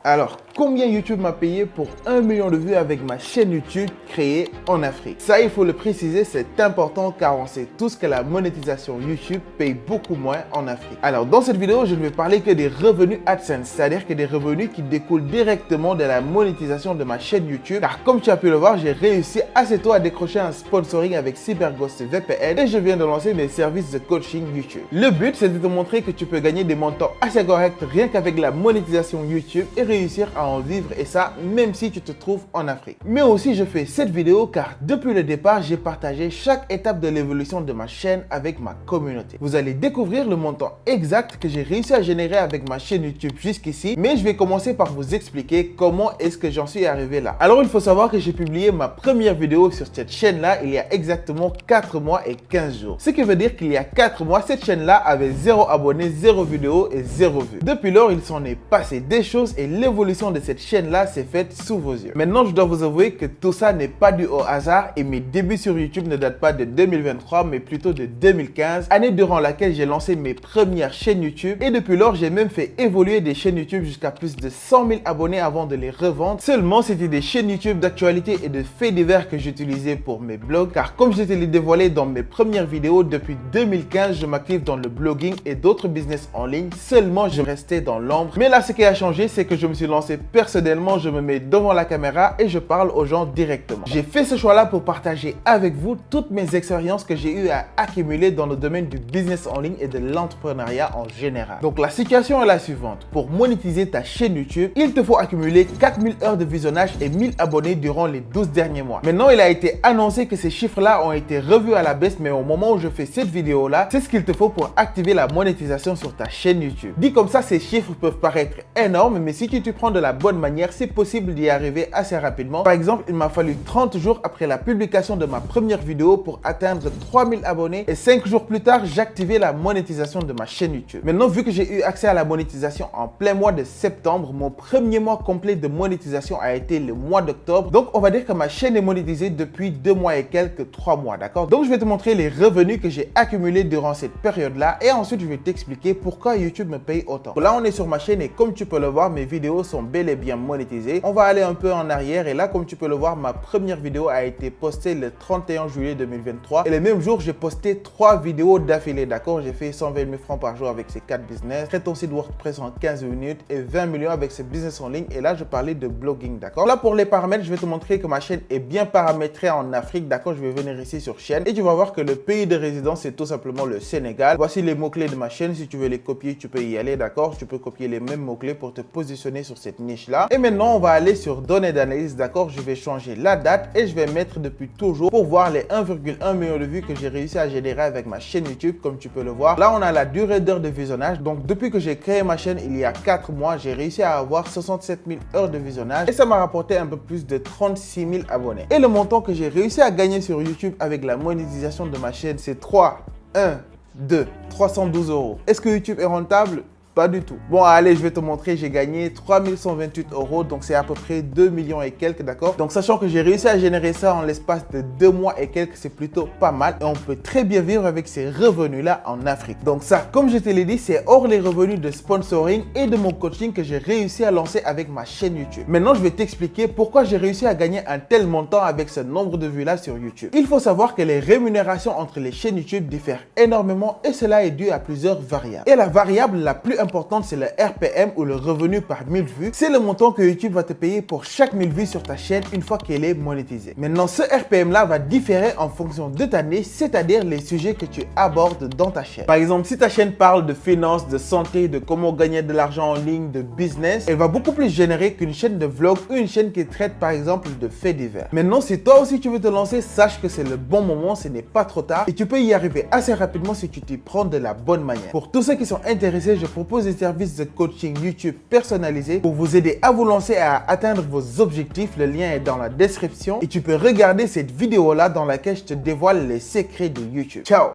Alors, combien YouTube m'a payé pour 1 million de vues avec ma chaîne YouTube créée en Afrique? Ça, il faut le préciser, c'est important car on sait tous que la monétisation YouTube paye beaucoup moins en Afrique. Alors, dans cette vidéo, je ne vais parler que des revenus AdSense, c'est-à-dire que des revenus qui découlent directement de la monétisation de ma chaîne YouTube. Car comme tu as pu le voir, j'ai réussi assez tôt à décrocher un sponsoring avec CyberGhost VPN et je viens de lancer mes services de coaching YouTube. Le but, c'est de te montrer que tu peux gagner des montants assez corrects rien qu'avec la monétisation YouTube et réussir à en vivre, et ça même si tu te trouves en Afrique. Mais aussi je fais cette vidéo car depuis le départ j'ai partagé chaque étape de l'évolution de ma chaîne avec ma communauté. Vous allez découvrir le montant exact que j'ai réussi à générer avec ma chaîne YouTube jusqu'ici, mais je vais commencer par vous expliquer comment est-ce que j'en suis arrivé là. Alors il faut savoir que j'ai publié ma première vidéo sur cette chaîne là il y a exactement 4 mois et 15 jours. Ce qui veut dire qu'il y a 4 mois cette chaîne là avait 0 abonnés, 0 vidéo et 0 vue. Depuis lors il s'en est passé des choses et l'évolution de cette chaîne là s'est faite sous vos yeux. Maintenant je dois vous avouer que tout ça n'est pas dû au hasard et mes débuts sur YouTube ne datent pas de 2023 mais plutôt de 2015, année durant laquelle j'ai lancé mes premières chaînes YouTube, et depuis lors j'ai même fait évoluer des chaînes YouTube jusqu'à plus de 100 000 abonnés avant de les revendre. Seulement c'était des chaînes YouTube d'actualité et de faits divers que j'utilisais pour mes blogs, car comme je te l'ai dévoilé dans mes premières vidéos, depuis 2015 je m'active dans le blogging et d'autres business en ligne, seulement je restais dans l'ombre. Mais là ce qui a changé, c'est que je me suis lancé personnellement, je me mets devant la caméra et je parle aux gens directement. J'ai fait ce choix là pour partager avec vous toutes mes expériences que j'ai eu à accumuler dans le domaine du business en ligne et de l'entrepreneuriat en général. Donc la situation est la suivante: pour monétiser ta chaîne YouTube, il te faut accumuler 4000 heures de visionnage et 1000 abonnés durant les 12 derniers mois. Maintenant il a été annoncé que ces chiffres là ont été revus à la baisse, mais au moment où je fais cette vidéo là, c'est ce qu'il te faut pour activer la monétisation sur ta chaîne YouTube. Dit comme ça, ces chiffres peuvent paraître énormes, mais si tu t'y prends de la bonne manière, c'est possible d'y arriver assez rapidement. Par exemple, il m'a fallu 30 jours après la publication de ma première vidéo pour atteindre 3000 abonnés et 5 jours plus tard, j'activais la monétisation de ma chaîne YouTube. Maintenant, vu que j'ai eu accès à la monétisation en plein mois de septembre, mon premier mois complet de monétisation a été le mois d'octobre. Donc, on va dire que ma chaîne est monétisée depuis 2 mois et quelques, 3 mois, d'accord? Donc, je vais te montrer les revenus que j'ai accumulés durant cette période-là et ensuite, je vais t'expliquer pourquoi YouTube me paye autant. Là, on est sur ma chaîne et comme tu peux le voir, mes vidéos sont bel et bien monétisées. On va aller un peu en arrière et là, comme tu peux le voir, ma première vidéo a été postée le 31 juillet 2023 et le même jour, j'ai posté 3 vidéos d'affilée, d'accord? J'ai fait 120 000 francs par jour avec ces 4 business, crée ton site WordPress en 15 minutes et 20 millions avec ces business en ligne, et là, je parlais de blogging, d'accord? Là, pour les paramètres, je vais te montrer que ma chaîne est bien paramétrée en Afrique, d'accord? Je vais venir ici sur chaîne et tu vas voir que le pays de résidence, c'est tout simplement le Sénégal. Voici les mots-clés de ma chaîne. Si tu veux les copier, tu peux y aller, d'accord? Tu peux copier les mêmes mots-clés pour te positionner sur cette niche-là. Et maintenant, on va aller sur données d'analyse, d'accord? Je vais changer la date et je vais mettre depuis toujours pour voir les 1,1 million de vues que j'ai réussi à générer avec ma chaîne YouTube, comme tu peux le voir. Là, on a la durée d'heures de visionnage. Donc, depuis que j'ai créé ma chaîne il y a 4 mois, j'ai réussi à avoir 67 000 heures de visionnage et ça m'a rapporté un peu plus de 36 000 abonnés. Et le montant que j'ai réussi à gagner sur YouTube avec la monétisation de ma chaîne, c'est 312 €. Est-ce que YouTube est rentable? Pas du tout. Bon, allez, je vais te montrer. J'ai gagné 3128 €, donc c'est à peu près 2 millions et quelques, d'accord? Donc, sachant que j'ai réussi à générer ça en l'espace de 2 mois et quelques, c'est plutôt pas mal. Et on peut très bien vivre avec ces revenus-là en Afrique. Donc ça, comme je te l'ai dit, c'est hors les revenus de sponsoring et de mon coaching que j'ai réussi à lancer avec ma chaîne YouTube. Maintenant, je vais t'expliquer pourquoi j'ai réussi à gagner un tel montant avec ce nombre de vues-là sur YouTube. Il faut savoir que les rémunérations entre les chaînes YouTube diffèrent énormément et cela est dû à plusieurs variables. Et la variable la plus importante, c'est le RPM ou le revenu par 1000 vues. C'est le montant que YouTube va te payer pour chaque 1000 vues sur ta chaîne une fois qu'elle est monétisée. Maintenant, ce RPM là va différer en fonction de ta niche, c'est-à-dire les sujets que tu abordes dans ta chaîne. Par exemple, si ta chaîne parle de finances, de santé, de comment gagner de l'argent en ligne, de business, elle va beaucoup plus générer qu'une chaîne de vlog ou une chaîne qui traite par exemple de faits divers. Maintenant, si toi aussi tu veux te lancer, sache que c'est le bon moment, ce n'est pas trop tard et tu peux y arriver assez rapidement si tu t'y prends de la bonne manière. Pour tous ceux qui sont intéressés, je propose des services de coaching YouTube personnalisé pour vous aider à vous lancer et à atteindre vos objectifs. Le lien est dans la description et tu peux regarder cette vidéo là dans laquelle je te dévoile les secrets de YouTube. Ciao!